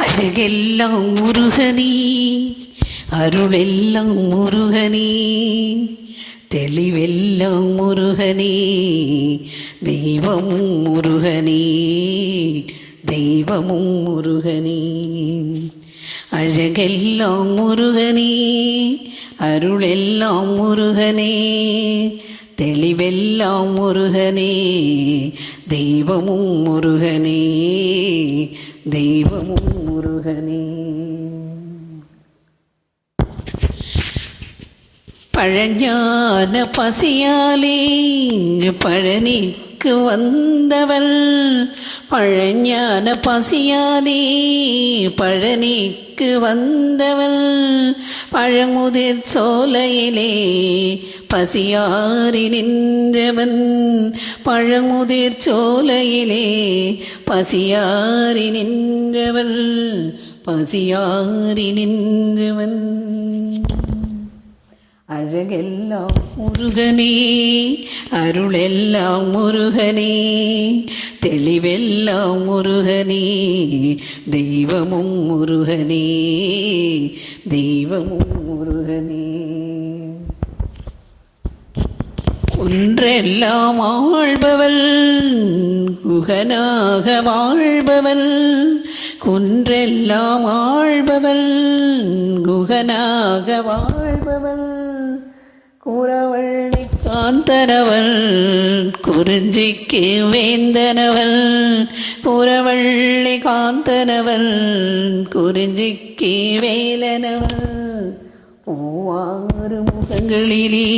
அழகெல்லாம் முருகனே, அருளெல்லாம் முருகனே, தெளிவெல்லாம் முருகனே, தெய்வமும் முருகனே, தெய்வமும் முருகனே. அழகெல்லாம் முருகனே, அருளெல்லாம் முருகனே, தெளிவெல்லாம் முருகனே, தெய்வமும் முருகனே, தெய்வமும் முருகனே. பழஞான பசியாலே பழனிக்கு வந்தவள், பழஞான பசியாலே பழனிக்கு வந்தவள், பழமுதிர் சோலையிலே பசியாரி நின்றவன், பழமுதிர் சோலையிலே பசியாரி நின்றவள், பசியாரி நின்றவன். அழகெல்லாம் முருகனே, அருளெல்லாம் முருகனே, தெளிவெல்லாம் முருகனே, தெய்வமும் முருகனே, தெய்வமும் முருகனே. ஒன்றெல்லாம் ஆள்பவள், குகனாக வாழ்பவள், குன்றெல்லாம் ஆள்பவள், குகனாக வாழ்பவள், குறவள்ளி காந்தனவள், குறிஞ்சிக்கு வேந்தனவள், குறவள்ளி காந்தனவள், குறிஞ்சிக்கு வேலனவள், பூவாறு முகங்களிலே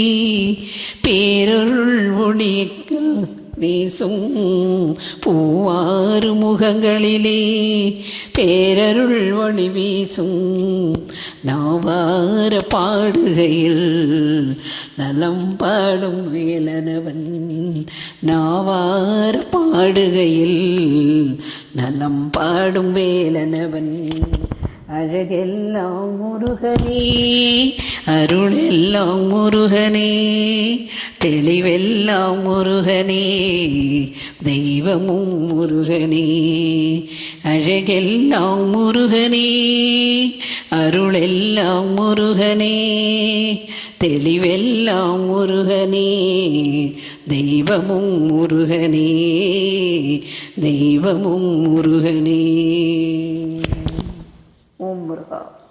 பேரருள் ஒளிக்க வீசும், பூவாறு முகங்களிலே பேரருள் ஒளி வீசும், நாவார பாடுகையில் நலம் பாடும் வேலனவன், நாவார பாடுகையில் நலம் பாடும் வேலனவன். அழகெல்லாம் முருகனே, அருளெல்லாம் முருகனே, தெளிவெல்லாம் முருகனே, தெய்வமும் முருகனே. அழகெல்லாம் முருகனே, அருளெல்லாம் முருகனே, தெளிவெல்லாம் முருகனே, தெய்வமும் முருகனே, தெய்வமும் முருகனே. ஓம் முருகா.